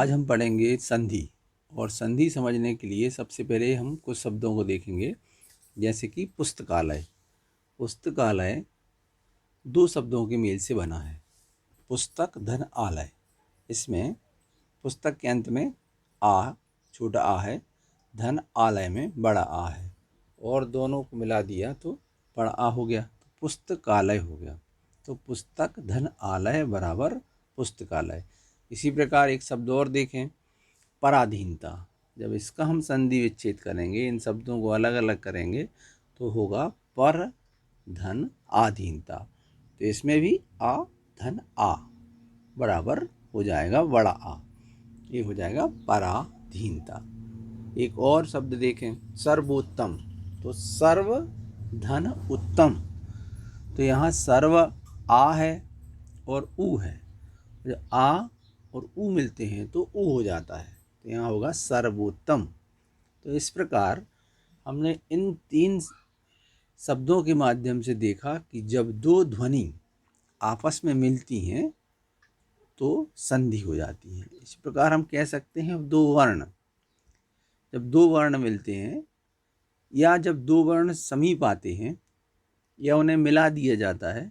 आज हम पढ़ेंगे संधि। और संधि समझने के लिए सबसे पहले हम कुछ शब्दों को देखेंगे, जैसे कि पुस्तकालय। पुस्तकालय दो शब्दों के मेल से बना है, पुस्तक धन आलय। इसमें पुस्तक के अंत में आ, छोटा आ है, धन आलय में बड़ा आ है, और दोनों को मिला दिया तो बड़ा आ हो गया, तो पुस्तकालय हो गया। तो पुस्तक धन आलय बराबर पुस्तकालय। इसी प्रकार एक शब्द और देखें, पराधीनता। जब इसका हम संधि विच्छेद करेंगे, इन शब्दों को अलग अलग करेंगे, तो होगा पर धन आधीनता। तो इसमें भी आ धन आ बराबर हो जाएगा बड़ा आ, ये हो जाएगा पराधीनता। एक और शब्द देखें, सर्वोत्तम। तो सर्व धन उत्तम, तो यहाँ सर्व आ है और ऊ है, जब आ और ऊ मिलते हैं तो ऊ हो जाता है, तो यहाँ होगा सर्वोत्तम। तो इस प्रकार हमने इन तीन शब्दों के माध्यम से देखा कि जब दो ध्वनि आपस में मिलती हैं तो संधि हो जाती है। इस प्रकार हम कह सकते हैं दो वर्ण, जब दो वर्ण मिलते हैं या जब दो वर्ण समीप आते हैं या उन्हें मिला दिया जाता है,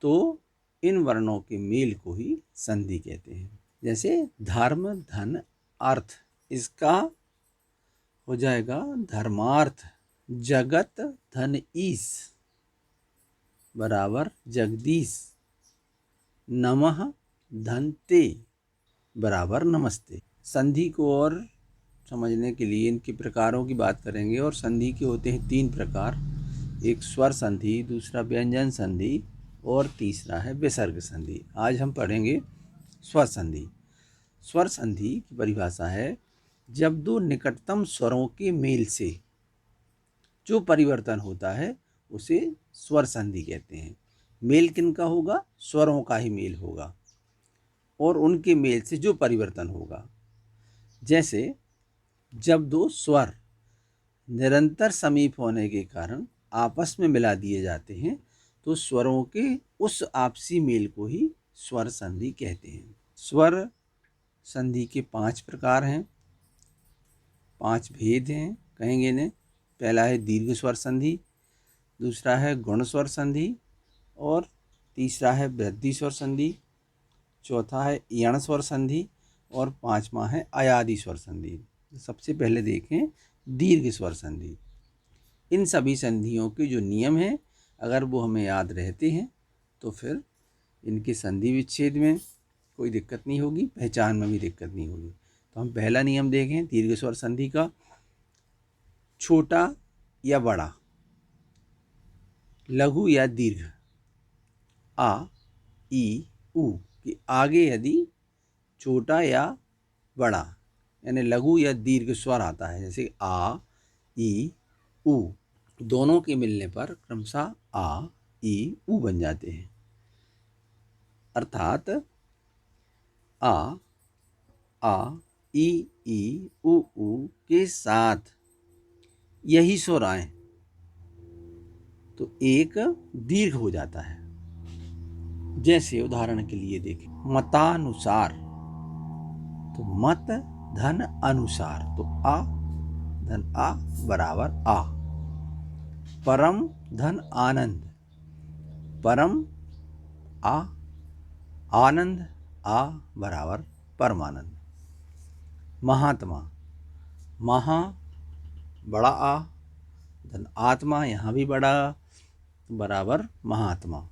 तो इन वर्णों के मेल को ही संधि कहते हैं। जैसे धर्म धन अर्थ, इसका हो जाएगा धर्मार्थ। जगत धन ईश बराबर जगदीश। नमः धन ते बराबर नमस्ते। संधि को और समझने के लिए इनके प्रकारों की बात करेंगे। और संधि के होते हैं तीन प्रकार, एक स्वर संधि, दूसरा व्यंजन संधि और तीसरा है विसर्ग संधि। आज हम पढ़ेंगे स्वर संधि। स्वर संधि की परिभाषा है, जब दो निकटतम स्वरों के मेल से जो परिवर्तन होता है उसे स्वर संधि कहते हैं। मेल किनका होगा? स्वरों का ही मेल होगा, और उनके मेल से जो परिवर्तन होगा। जैसे जब दो स्वर निरंतर समीप होने के कारण आपस में मिला दिए जाते हैं, तो स्वरों के उस आपसी मेल को ही स्वर संधि कहते हैं। स्वर संधि के 5 प्रकार हैं, 5 भेद हैं, कहेंगे इन्हें। पहला है दीर्घ स्वर संधि, दूसरा है गुण स्वर संधि, और तीसरा है वृद्धि स्वर संधि, चौथा है यण स्वर संधि, और 5वां है अयादि स्वर संधि। सबसे पहले देखें दीर्घ स्वर संधि। इन सभी संधियों के जो नियम हैं, अगर वो हमें याद रहते हैं तो फिर इनके संधि विच्छेद में कोई दिक्कत नहीं होगी, पहचान में भी दिक्कत नहीं होगी। तो हम पहला नियम देखें दीर्घ स्वर संधि का। छोटा या बड़ा, लघु या दीर्घ, आ ई ऊ के आगे यदि छोटा या बड़ा यानी लघु या दीर्घ स्वर आता है, जैसे आ ई ऊ, दोनों के मिलने पर क्रमशः आ ई ऊ बन जाते हैं। अर्थात आ ई ऊ के साथ यही स्वर आए तो एक दीर्घ हो जाता है। जैसे उदाहरण के लिए देखें, मतानुसार, तो मत धन अनुसार, तो आ धन आ बराबर आ। परम धन आनंद, परम आ, आनंद आ बराबर परमानंद। महात्मा, महा बड़ा आ, धन आत्मा, यहाँ भी बड़ा बराबर महात्मा।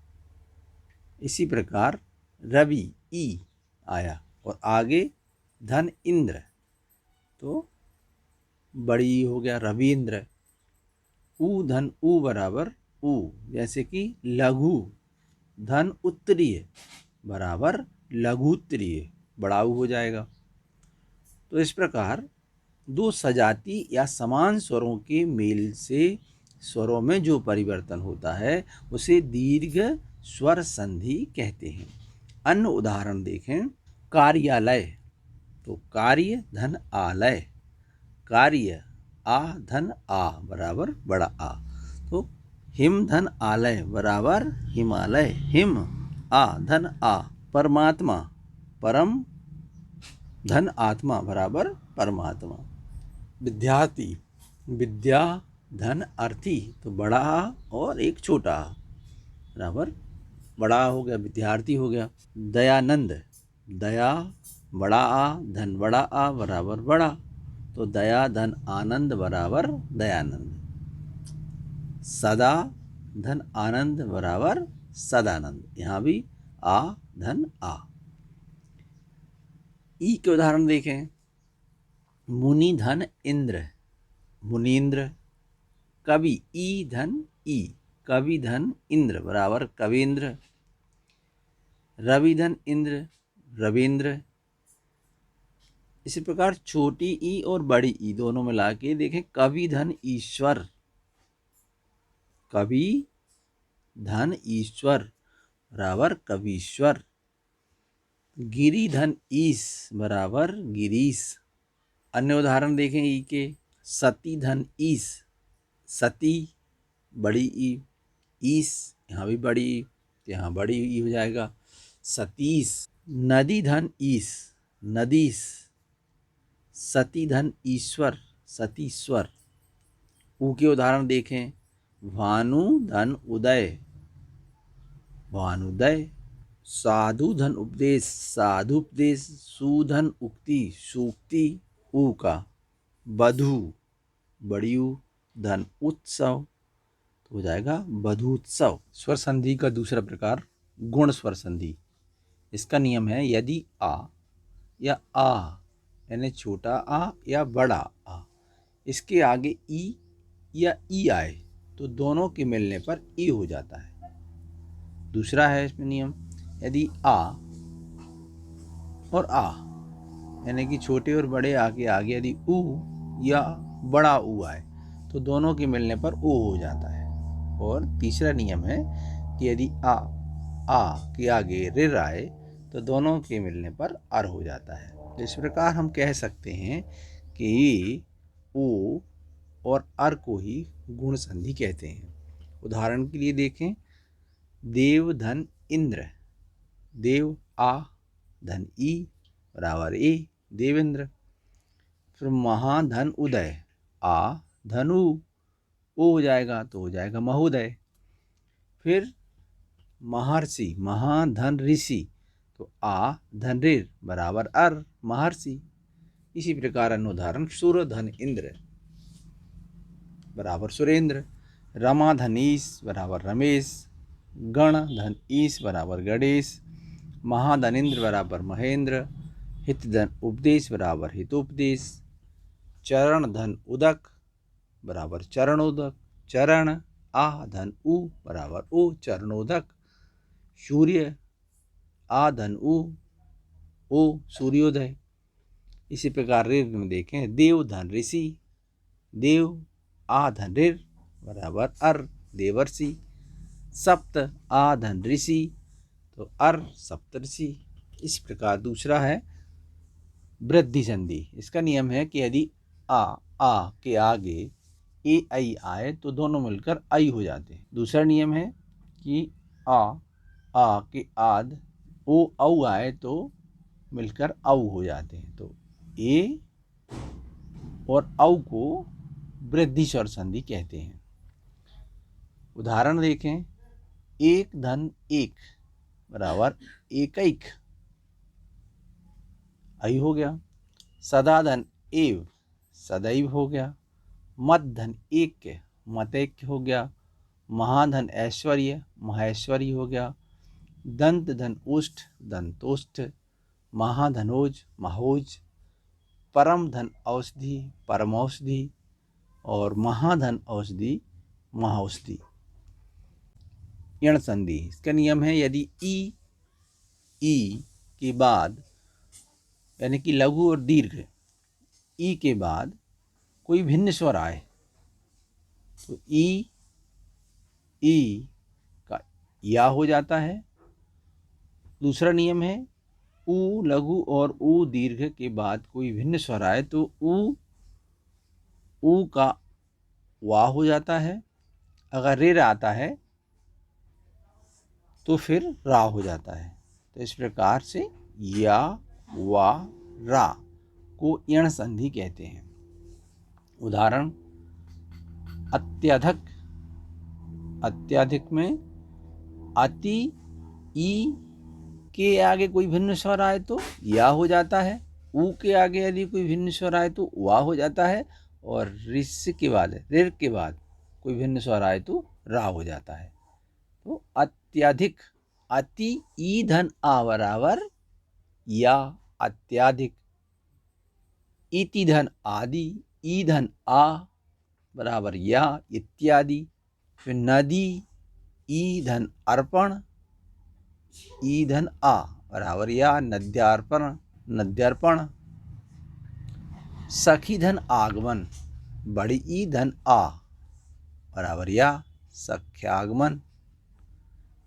इसी प्रकार रवि ई आया और आगे धन इंद्र, तो बड़ी हो गया रविंद्र। ऊ धन ऊ बराबर ऊ, जैसे कि लघु धन उत्तरीय बराबर लघुत्तरीय, बड़ा ऊ हो जाएगा। तो इस प्रकार दो सजाती या समान स्वरों के मेल से स्वरों में जो परिवर्तन होता है उसे दीर्घ स्वर संधि कहते हैं। अन्य उदाहरण देखें, कार्यालय, तो कार्य धन आलय, कार्य आ धन आ बराबर बड़ा आ, तो हिम धन आलय बराबर हिमालय, हिम आ धन आ। परमात्मा, परम धन आत्मा बराबर परमात्मा। विद्यार्थी, विद्या धन अर्थी, तो बड़ा आ और एक छोटा आ बराबर बड़ा हो गया, विद्यार्थी हो गया। दयानंद, दया बड़ा आ धन बड़ा आ बराबर बड़ा, तो दया धन आनंद बराबर दयानंद। सदा धन आनंद बराबर सदानंद, यहाँ भी आ धन आ। ई के उदाहरण देखें। मुनि धन इंद्र, मुनीन्द्र। कवि, ई धन ई, कवि धन इंद्र बराबर कवींद्र। रवि धन इंद्र, रवींद्र। इसी प्रकार छोटी ई और बड़ी ई दोनों मिला के देखें। कवि धन ईश्वर, कवि धन ईश्वर बराबर कवीश्वर। गिरी धन ईश बराबर गिरीश। अन्य उदाहरण देखें ई के। सती धन ईश, सती बड़ी ई, ईश यहाँ भी बड़ी ई, यहाँ बड़ी ई हो जाएगा सतीश। नदी धन ईश, नदीश। सती धन ईश्वर, सतीश्वर। ऊ के उदाहरण देखें। भानु धन उदय, भानुदय। साधु धन उपदेश, साधुपदेश। सुधन उक्ति, सूक्ति ऊ का। बधु बड़ी ऊ, धन उत्सव, तो हो जाएगा बधूत्सव। स्वर संधि का दूसरा प्रकार गुण स्वर संधि। इसका नियम है यदि आ या आ यानी छोटा आ या बड़ा आ इसके आगे ई या ई आए तो दोनों के मिलने पर ई हो जाता है। दूसरा है इसमें नियम, यदि आ और आ यानी कि छोटे और बड़े आ के आगे यदि ऊ या बड़ा ऊ आए तो दोनों के मिलने पर ओ हो जाता है। और तीसरा नियम है कि यदि आ के आगे रिर आए तो दोनों के मिलने पर अर हो जाता है। इस प्रकार हम कह सकते हैं कि ओ और अर को ही गुण संधि कहते हैं। उदाहरण के लिए देखें। देव धन इंद्र, देव आ धन ई बराबर ए देवेंद्र। फिर महाधन उदय, आ धनु ओ हो जाएगा तो हो जाएगा महोदय। फिर महर्षि, महाधन ऋषि, तो आ धन ऋर बराबर अर महर्षि। इसी प्रकार अन्य उदाहरण। सुर धन इंद्र बराबर सुरेंद्र। रमा धनीश बराबर रमेश। गण धन ईश बराबर गणेश। महाधनिंद्र बराबर महेंद्र। हित धन उपदेश बराबर हितोपदेश। चरण धन उदक बराबर चरणोदक। चरण आ धन उ बराबर ओ चरणोदक। सूर्य आ धन ओ सूर्योदय। इसी प्रकार ऋर में देखें। देव धन ऋषि, देव आ धन ऋर बराबर अर देवर्षि। सप्त आ धन ऋषि तो अर सप्तऋषि। इस प्रकार दूसरा है वृद्धि संधि। इसका नियम है कि यदि आ के आगे ए आई आए तो दोनों मिलकर आई हो जाते हैं। दूसरा नियम है कि आ के आद ओ औ आए तो मिलकर औ हो जाते हैं। तो ए और औ को वृद्धि स्वर संधि कहते हैं। उदाहरण देखें। एक धन एक बराबर एकैक, आई हो गया। सदा धन एव, सदैव हो गया। मत धन एक, मतैक्य हो गया। महाधन ऐश्वर्य, महेश्वरी हो गया। दंत धन उष्ठ, दंतोष्ठ। महाधनोज, महोज। परम धन औषधि, परमौषधि। और महाधन औषधि, महाऔषधि। यण संधि। इसका नियम है यदि ई के बाद यानी कि लघु और दीर्घ ई के बाद कोई भिन्न स्वर आए तो ई का या हो जाता है। दूसरा नियम है ऊ लघु और ऊ दीर्घ के बाद कोई भिन्न स्वर आए तो ऊ का वा हो जाता है। अगर रे आता है तो फिर रा हो जाता है। तो इस प्रकार से या, वा, रा को यण संधि कहते हैं। उदाहरण, अत्यधिक, अत्यधिक में अति, ई के आगे कोई भिन्न स्वर आए तो या हो जाता है, ऊ के आगे यदि कोई भिन्न स्वर आए तो वा हो जाता है, और रिस के बाद, रिर के बाद कोई भिन्न स्वर आए तो रा हो जाता है। तो अत्यधिक, अति ई धन आ बराबर या अत्याधिक, इति धन आदि, ई धन आ बराबर या इत्यादि। फिर नदी, ई धन अर्पण, ई धन आ बराबर या नद्यार्पण, नद्यार्पण। सखी धन आगमन, बड़ी ई धन आ बराबर या सख्यागमन।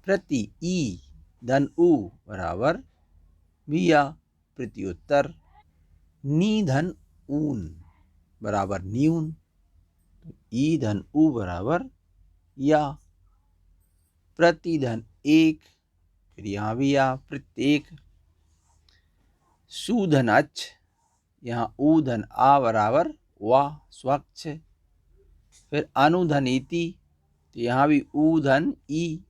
प्रति ई धन उ बराबर भी या प्रत्युत्तर। नी धन ऊन बराबर न्यून, ई धन उ बराबर या। प्रतिधन एक, फिर यहाँ भी या प्रत्येक। सुधन अच्छ, यहाँ ऊ धन आ बराबर वाह स्वच्छ। फिर अनुधन इति, तो यहाँ भी ऊ धन ई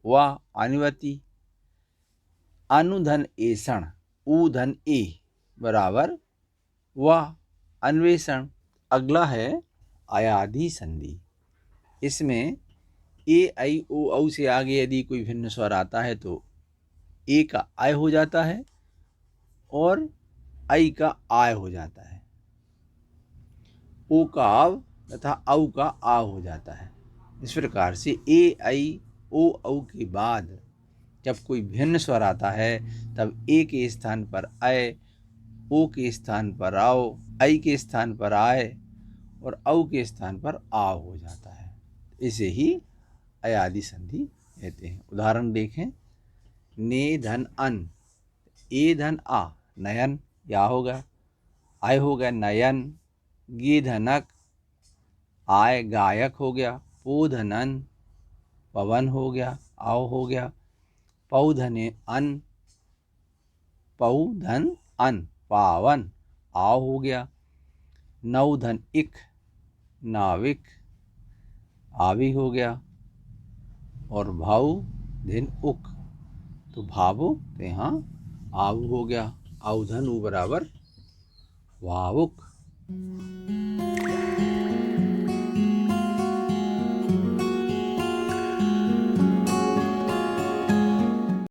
वाह अनुवति। अनुधन ऐसण, ऊ धन ए बराबर वाह अन्वेषण। अगला है अयाधि संधि। इसमें ए आई ओ औ से आगे यदि कोई भिन्न स्वर आता है तो ए का आय हो जाता है और आई का आय हो जाता है, ओ का आव तथा औ का आ हो जाता है। इस प्रकार से ए आई ओ औ के बाद जब कोई भिन्न स्वर आता है तब ए के स्थान पर अय, ओ के स्थान पर आओ, आई के स्थान पर आय और औ के स्थान पर आ हो जाता है। इसे ही अयादि संधि कहते हैं। उदाहरण देखें, ने धन अन, ए धन आ नयन या होगा, आय हो गया नयन। गे धनक, आय गायक हो गया। पो धनन, पवन हो गया, आओ हो गया। पौ धने अन, पौ धन अन पावन, आओ हो गया। नौ धन इक, नाविक, आवी हो गया। और भाऊ धन उक, तो भावुक, तो यहाँ आव हो गया। आव धन उ बराबर भावुक।